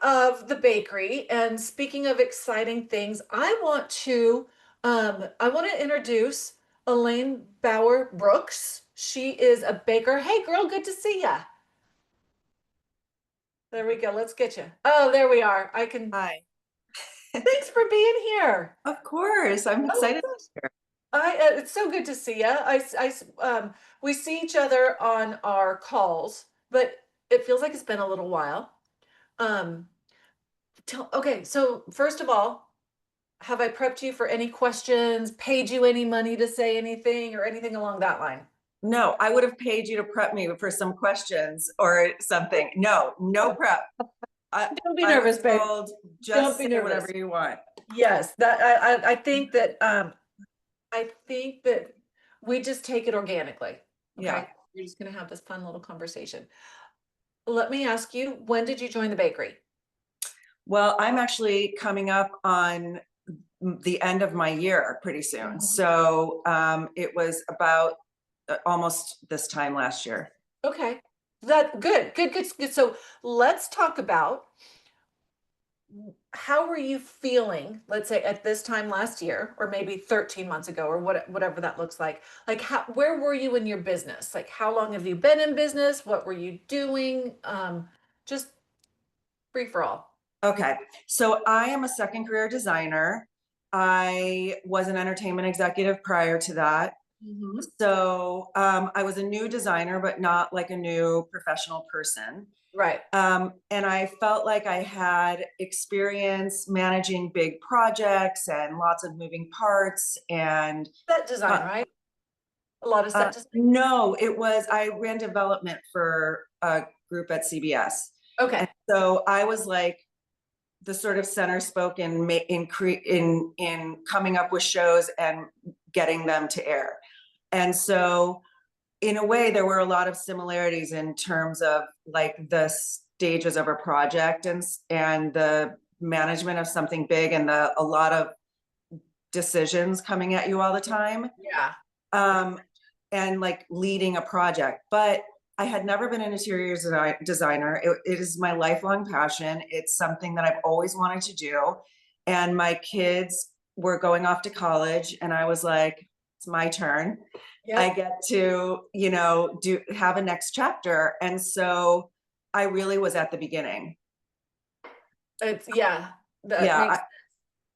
of the bakery. And speaking of exciting things, I want to introduce Elaine Bauer Brooks. She is a baker. Hey, girl, good to see ya. There we go. Let's get you. Oh, there we are. I can. Hi. Thanks for being here. Of course, I'm Oh excited. my gosh. It's so good to see you. We see each other on our calls, but it feels like it's been a little while. Um, okay, so first of all, have I prepped you for any questions, paid you any money to say anything, or anything along that line? No, I would have paid you to prep me for some questions or something. No, no prep. I, Don't be I was nervous, babe. told Don't just be say whatever nervous. you want. Yes, I think that we just take it organically. Yeah. Okay, we're just gonna have this fun little conversation. Let me ask you, when did you join the bakery? Well, I'm actually coming up on the end of my year pretty soon. Mhm. So it was about almost this time last year. Okay, that good, good, good, good. So let's talk about how were you feeling, let's say at this time last year, or maybe 13 months ago, or whatever that looks like. Like where were you in your business? Like how long have you been in business? What were you doing? Just free for all. Okay, so I am a second career designer. I was an entertainment executive prior to that. Mhm. So I was a new designer, but not like a new professional person. Right. And I felt like I had experience managing big projects and lots of moving parts. And Set design, right? A lot of set design. no, I ran development for a group at CBS. And Okay. so I was like the sort of center spoke in coming up with shows and getting them to air. And so in a way, there were a lot of similarities in terms of like the stages of a project and the management of something big and a lot of decisions coming at you all the time, Yeah. um, and like leading a project. But I had never been an interior designer. It is my lifelong passion. It's something that I've always wanted to do. And my kids were going off to college, and I was like, it's my turn. I Yep. get to, do have a next chapter. And so I really was at the beginning. It's yeah. That Yeah, makes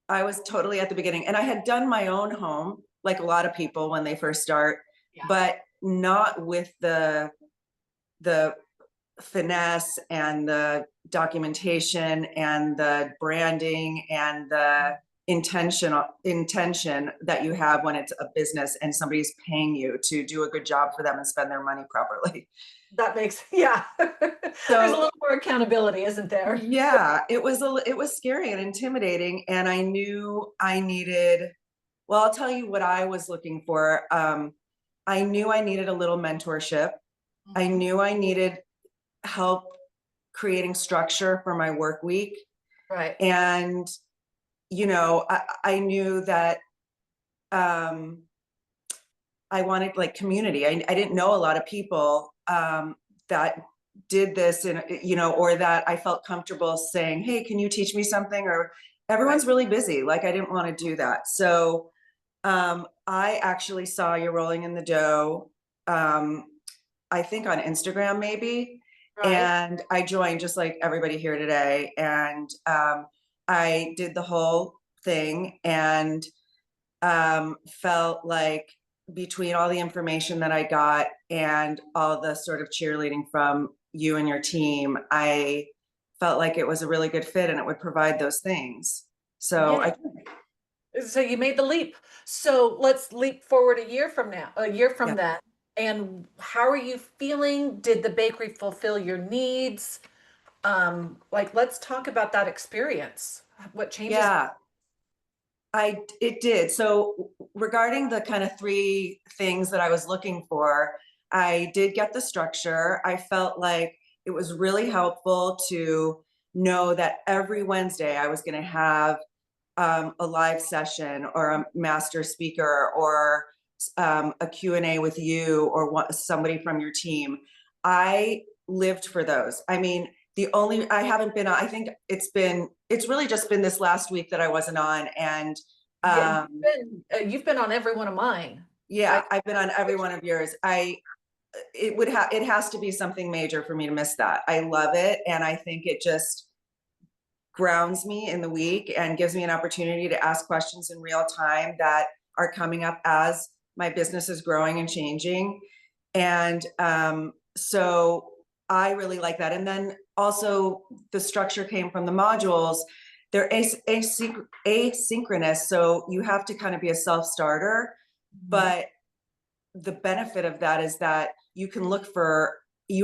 I was totally at the beginning. And I had done my own home, like a lot of people when they first start, yeah. but not with the finesse and the documentation and the branding and the intention that you have when it's a business and somebody's paying you to do a good job for them and spend their money properly. That makes yeah. There's a So little more accountability, isn't there? yeah, it was scary and intimidating, and I knew I needed. Well, I'll tell you what I was looking for. I knew I needed a little mentorship. I Mhm. knew I needed help creating structure for my work week. Right. And, I knew that um, I wanted like community. I didn't know a lot of people that did this and, or that I felt comfortable saying, hey, can you teach me something? Or Right. everyone's really busy. Like I didn't want to do that. So I actually saw you rolling in the dough. Um, I think on Instagram maybe. Right. And I joined just like everybody here today. And I did the whole thing and felt like between all the information that I got and all the sort of cheerleading from you and your team, I felt like it was a really good fit and it would provide those things. So Yeah. I, So you made the leap. So let's leap forward a year from now, a year yeah. from then. And how are you feeling? Did the bakery fulfill your needs? Like let's talk about that experience. What changes? Yeah, it did. So regarding the kind of three things that I was looking for, I did get the structure. I felt like it was really helpful to know that every Wednesday I was going to have a live session or a master speaker or a Q&A with you or somebody from your team. I lived for those. I mean, I haven't been on, I think it's really just been this last week that I wasn't on. And Yeah, um, you've been on every one of mine. I yeah, I've been on every one of yours. It has to be something major for me to miss that. I love it. And I think it just grounds me in the week and gives me an opportunity to ask questions in real time that are coming up as my business is growing and changing. And so I really like that. And then also the structure came from the modules. They're asynchronous, so you have to kind of be a self-starter. Mhm. But the benefit of that is that you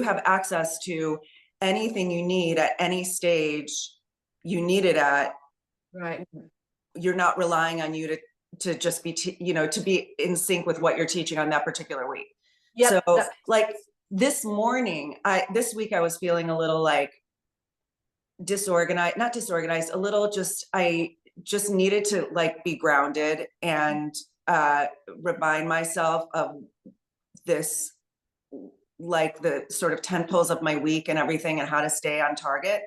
have access to anything you need at any stage you need it at. Right. You're not relying on you to just be to be in sync with what you're teaching on that particular week. So Yep, that makes like sense. this week I was feeling a little like disorganized, not disorganized, a little just, I just needed to like be grounded and uh remind myself of this, like the sort of tentpoles of my week and everything and how to stay on target.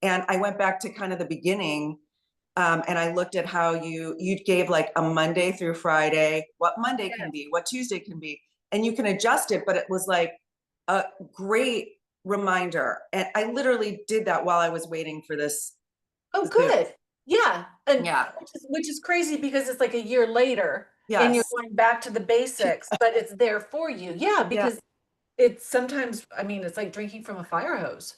And I went back to kind of the beginning, and I looked at how you gave like a Monday through Friday, what Monday can Yes. be, what Tuesday can be, and you can adjust it. But it was like a great reminder, and I literally did that while I was waiting for this Oh, Zoom. good. Yeah, and Yeah. which is crazy because it's like a year later and you're Yes. going back to the basics, but it's there for you. Yeah, Yeah. because it's sometimes, I mean, it's like drinking from a fire hose.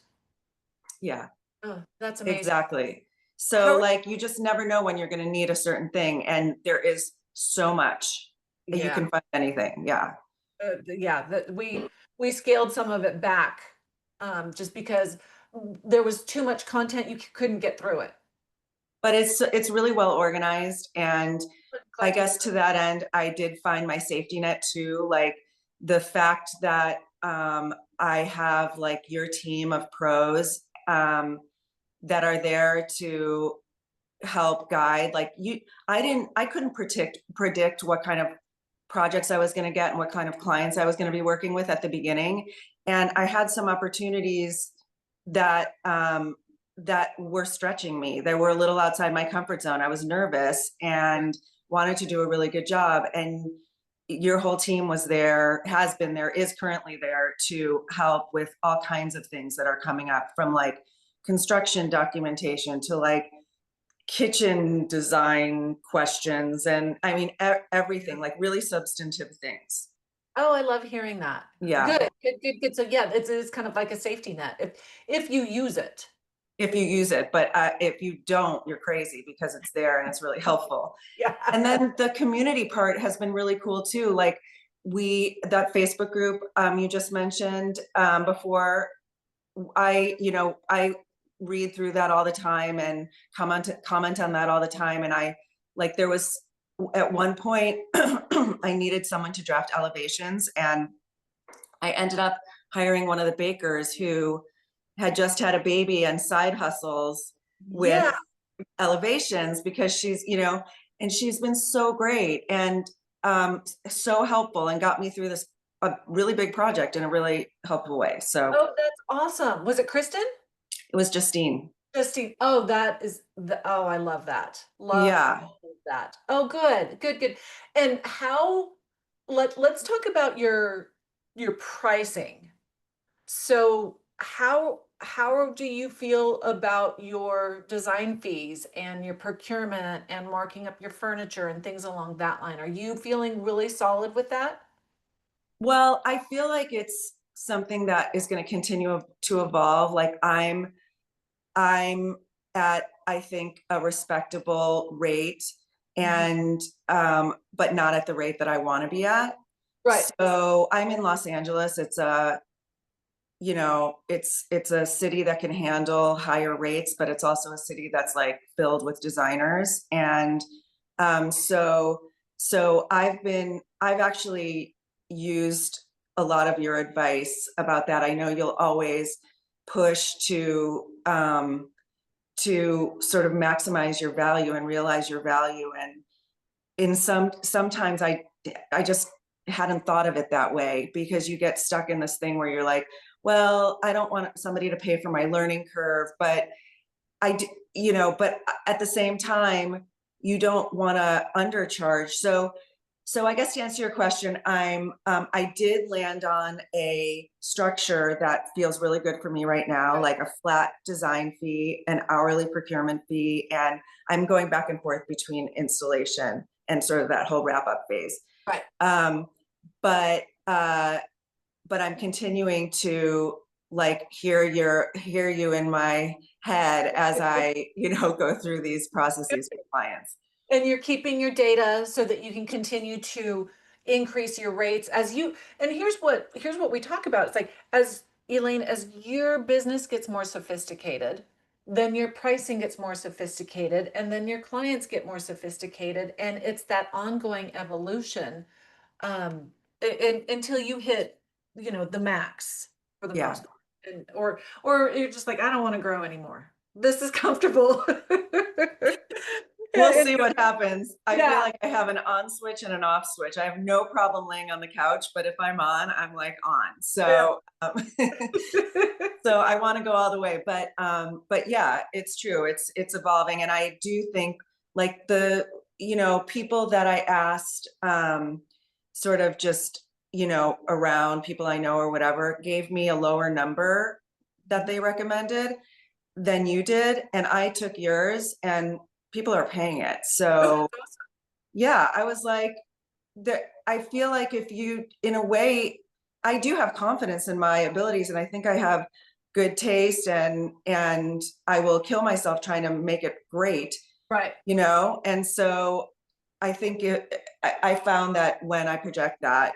Yeah. Oh, that's amazing. Exactly. How So are like you just never know when you're going to need a certain thing, and there is so much. You yeah, can find anything. Yeah. yeah, that we scaled some of it back just because there was too much content, you couldn't get through it. But it's really well organized, and I Glad to hear. guess to that end I did find my safety net too, like the fact that I have like your team of pros that are there to help guide. Like you, I couldn't predict what kind of projects I was going to get and what kind of clients I was going to be working with at the beginning. And I had some opportunities that that were stretching me. They were a little outside my comfort zone. I was nervous and wanted to do a really good job. And your whole team was there, has been there, is currently there to help with all kinds of things that are coming up, from like construction documentation to like kitchen design questions, and I mean everything, like really substantive things. Oh, I love hearing that. Yeah, Good, good, good, good. So yeah, it's kind of like a safety net if you use it. if you use it, but if you don't, you're crazy, because it's there and it's really helpful. And Yeah. then the community part has been really cool too. Like that Facebook group you just mentioned before, I read through that all the time and comment on that all the time. And I like there was at one point I needed someone to draft elevations, and I ended up hiring one of the bakers who had just had a baby and side hustles Yeah. with elevations, because and she's been so great and so helpful and got me through this a really big project in a really helpful way. So Oh, that's awesome. Was it Kristen? it was Justine. Justine. Oh, that is oh, I love that. Love Yeah. that. Oh, good, good, good. And how let's talk about your pricing. So how do you feel about your design fees and your procurement and marking up your furniture and things along that line? Are you feeling really solid with that? Well, I feel like it's something that is going to continue to evolve. Like I'm at, I think, a respectable rate, Mhm. and but not at the rate that I want to be at. Right. So I'm in Los Angeles. It's a, it's a city that can handle higher rates, but it's also a city that's like filled with designers. And so I've actually used a lot of your advice about that. I know you'll always push to sort of maximize your value and realize your value. And sometimes I just hadn't thought of it that way, because you get stuck in this thing where you're like, well, I don't want somebody to pay for my learning curve, but I d but at the same time, you don't wanna undercharge. So I guess to answer your question, I did land on a structure that feels really good for me right now, like a flat design fee, an hourly procurement fee, and I'm going back and forth between installation and sort of that whole wrap-up phase. Right. Um, but, uh but I'm continuing to like hear you in my head as I, go through these processes with clients. And you're keeping your data so that you can continue to increase your rates as you and here's what we talk about. It's like as Elaine, as your business gets more sophisticated, then your pricing gets more sophisticated, and then your clients get more sophisticated, and it's that ongoing evolution um until you hit, the max for the Yeah, most part. And or you're just like, I don't want to grow anymore. This is comfortable. we'll Yeah, see what happens. I feel yeah. like I have an on switch and an off switch. I have no problem laying on the couch, but if I'm on, I'm like on. Yeah. So I want to go all the way, but yeah, it's true. It's evolving, and I do think like the people that I asked, sort of just around people I know or whatever, gave me a lower number that they recommended than you did, and I took yours, and people are paying it. Oh, So that's awesome. yeah, I was like, I feel like if you, in a way, I do have confidence in my abilities, and I think I have good taste, and I will kill myself trying to make it great, Right. And so I think I found that when I project that,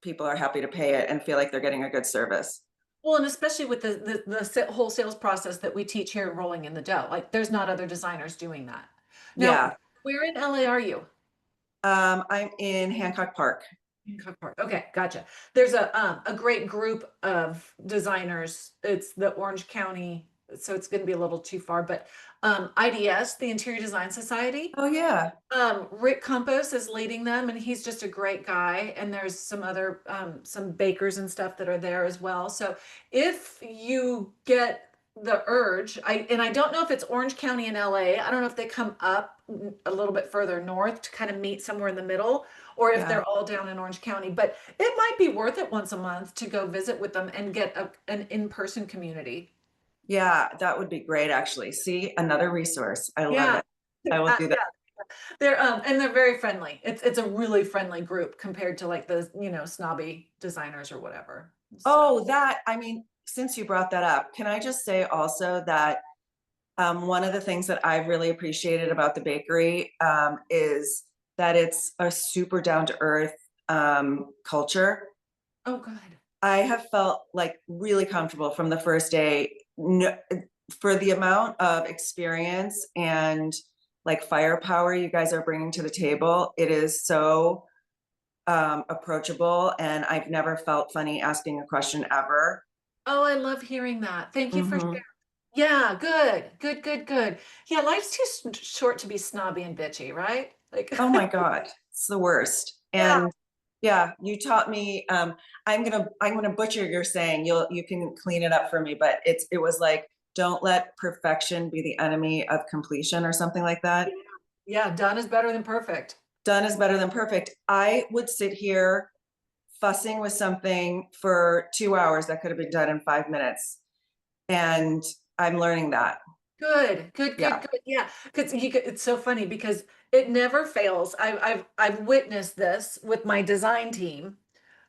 people are happy to pay it and feel like they're getting a good service. Well, and especially with the whole sales process that we teach here at Rolling in the Dough, like there's not other designers doing that. Now, Yeah. where in LA are you? I'm in Hancock Park. Hancock Park. Okay, gotcha. There's a great group of designers. It's the Orange County, so it's going to be a little too far, but IDS, the Interior Design Society. Oh yeah. Rick Campos is leading them, and he's just a great guy. And there's some other some bakers and stuff that are there as well. So if you get the urge, I don't know if it's Orange County and LA. I don't know if they come up a little bit further north to kind of meet somewhere in the middle, or if Yeah. they're all down in Orange County. But it might be worth it once a month to go visit with them and get an in-person community. Yeah, that would be great actually. See, another resource. I love Yeah. it. I will do that. Yeah. They're very friendly. It's a really friendly group compared to like the, snobby designers or whatever. So, Oh, that I mean, since you brought that up, can I just say also that one of the things that I've really appreciated about the bakery is that it's a super down to earth culture. oh, good. I have felt like really comfortable from the first day. No, for the amount of experience and like firepower you guys are bringing to the table, it is so approachable, and I've never felt funny asking a question ever. Oh, I love hearing that. Thank you for Mhm. sharing. Yeah, good, good, good, good. Yeah, life's too short to be snobby and bitchy, right? Like, Oh my god, it's the worst. yeah, And yeah, you taught me, I'm gonna butcher your saying, you can clean it up for me, but it was like, "Don't let perfection be the enemy of completion," or something like that. yeah, done is better than perfect. Done is better than perfect. I would sit here fussing with something for 2 hours that could have been done in 5 minutes, and I'm learning that. Good, good, good, Yeah, good. Yeah, because it's so funny because it never fails. I've witnessed this with my design team,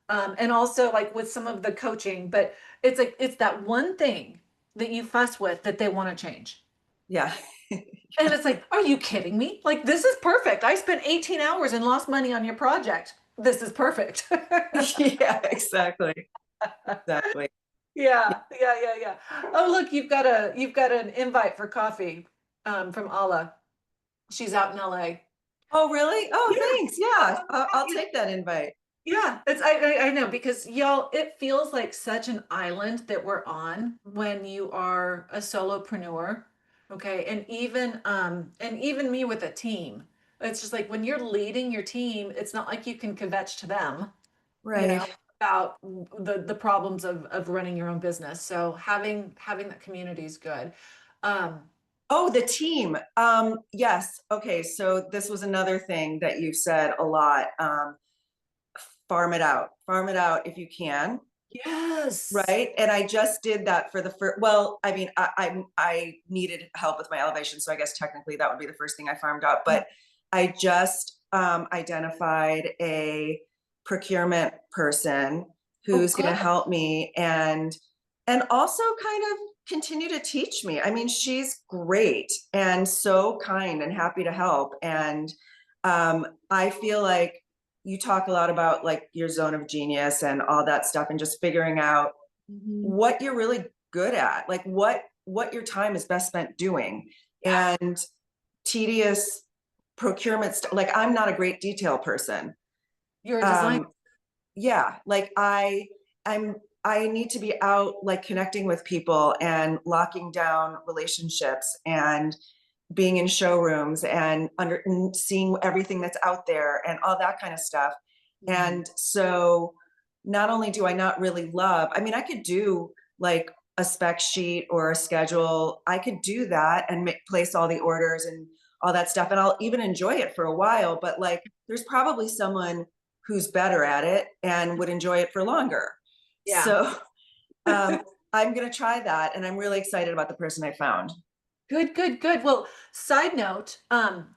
and also like with some of the coaching. But it's like it's that one thing that you fuss with that they want to change, yeah. and it's like, are you kidding me? Like this is perfect. I spent 18 hours and lost money on your project. This is perfect. Yeah, exactly, exactly. Yeah, yeah, yeah, yeah. Oh, look, you've got an invite for coffee from Ala. She's out in LA. Oh, really? Oh, Yeah. thanks. Yeah, I'll Yeah, take that invite. yeah. I know because y'all, it feels like such an island that we're on when you are a solopreneur. Okay. And even me with a team. It's just like when you're leading your team, it's not like you can kvetch to them, you Right. know. about the problems of running your own business. So having that community is good. Um, Oh, the team. Yes. Okay. So this was another thing that you said a lot. Farm it out if you can. yes. Right. And I just did that for the first, well, I mean, I needed help with my elevation. So I guess technically that would be the first thing I farmed out, but I just identified a procurement person Oh, who's going good. to help me and also kind of continue to teach me. I mean, she's great and so kind and happy to help. And I feel like you talk a lot about like your zone of genius and all that stuff and just figuring out Mhm. what you're really good at, like what your time is best spent doing. Yeah. And tedious procurement stuff, like I'm not a great detail person. You're a designer. um yeah, like I'm I need to be out like connecting with people and locking down relationships and being in showrooms and under and seeing everything that's out there and all that kind of stuff. Mhm. And so not only do I not really love, I mean, I could do like a spec sheet or a schedule. I could do that and place all the orders and all that stuff. And I'll even enjoy it for a while, but like there's probably someone who's better at it and would enjoy it for longer. Yeah. So um, I'm going to try that. And I'm really excited about the person I found. Good, good, good. Well, side note,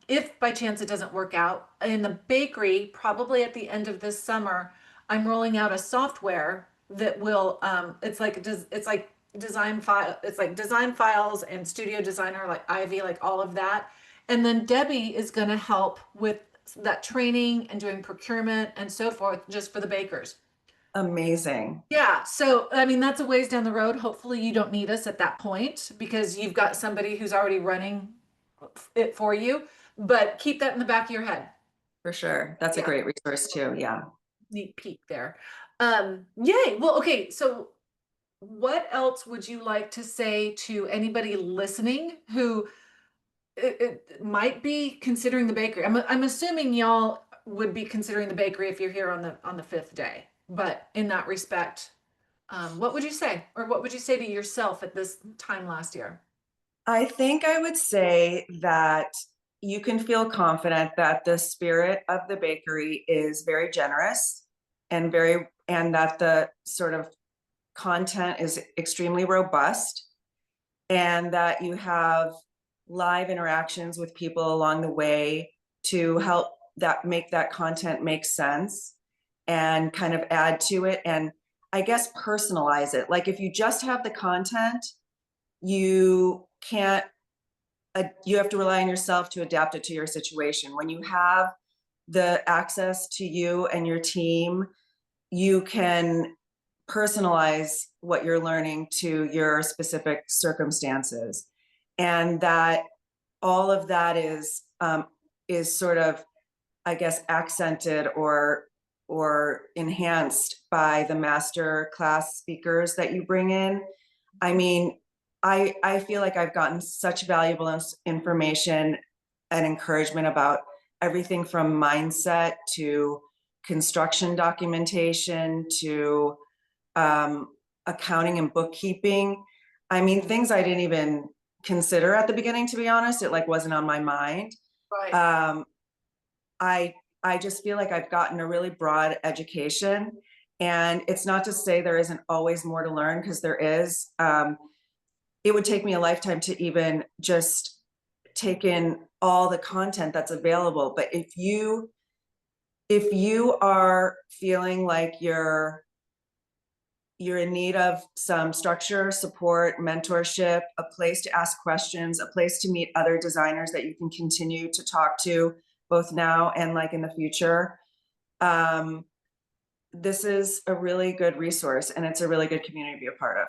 if by chance it doesn't work out, in the bakery, probably at the end of this summer, I'm rolling out a software that will, it's like design file, it's like design files and studio designer, like Ivy, like all of that. And then Debbie is going to help with that training and doing procurement and so forth, just for the bakers. Amazing. Yeah, so I mean that's a ways down the road. Hopefully you don't need us at that point because you've got somebody who's already running it for you, but keep that in the back of your head. For sure. That's a Yeah, great resource too. Yeah. neat peek there. Yay. Well, okay, so what else would you like to say to anybody listening who it might be considering the bakery? I'm assuming y'all would be considering the bakery if you're here on the fifth day, but in that respect, what would you say? Or what would you say to yourself at this time last year? I think I would say that you can feel confident that the spirit of the bakery is very generous and that the sort of content is extremely robust and that you have live interactions with people along the way to help that make that content make sense and kind of add to it and I guess personalize it. Like if you just have the content, you can't you have to rely on yourself to adapt it to your situation. When you have the access to you and your team, you can personalize what you're learning to your specific circumstances. And that all of that is sort of, I guess, accented or enhanced by the master class speakers that you bring in. I mean, I feel like I've gotten such valuable information and encouragement about everything from mindset to construction documentation to um, accounting and bookkeeping. I mean, things I didn't even consider at the beginning, to be honest. It like wasn't on my mind. Right. Um, I I just feel like I've gotten a really broad education, and it's not to say there isn't always more to learn because there is. It would take me a lifetime to even just take in all the content that's available. But if you are feeling like you're in need of some structure, support, mentorship, a place to ask questions, a place to meet other designers that you can continue to talk to both now and like in the future. Um, this is a really good resource and it's a really good community to be a part of.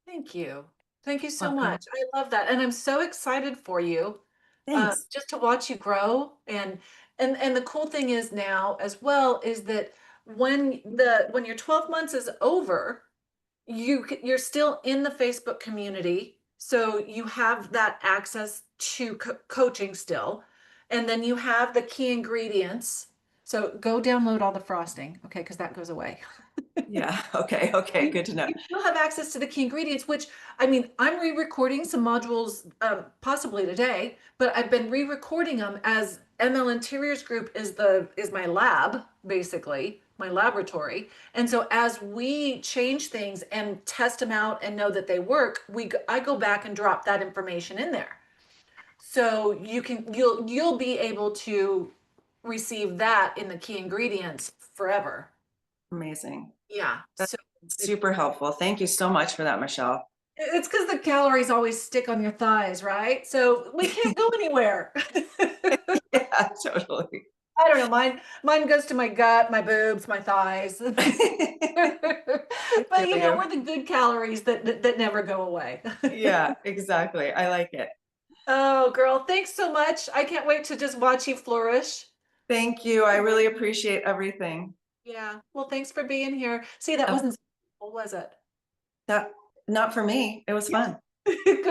Thank you. Thank you so Welcome. much. I love that. And I'm so excited for you. Thanks. Just to watch you grow and the cool thing is now as well is that when your 12 months is over, you're still in the Facebook community, so you have that access to coaching still, and then you have the key ingredients. So go download all the frosting, okay, because that goes away. Yeah. Okay. Okay. Good to know. You still have access to the key ingredients, which I mean, I'm re-recording some modules possibly today, but I've been re-recording them as ML Interiors Group is my lab, basically, my laboratory. And so as we change things and test them out and know that they work, I go back and drop that information in there. So you'll be able to receive that in the key ingredients forever. Amazing. Yeah. That's So super helpful. Thank you so much for that, Michelle. it's because the calories always stick on your thighs, right? So we can't go anywhere. Yeah, totally. I don't know. Mine goes to my gut, my boobs, my thighs. I But feel you. we're the good calories that never go away. Yeah, exactly. I like it. Oh, girl, thanks so much. I can't wait to just watch you flourish. Thank you. I really appreciate everything. Yeah. Well, thanks for being here. See, that Uh, wasn't, what was it? That not for me. It was fun. Good.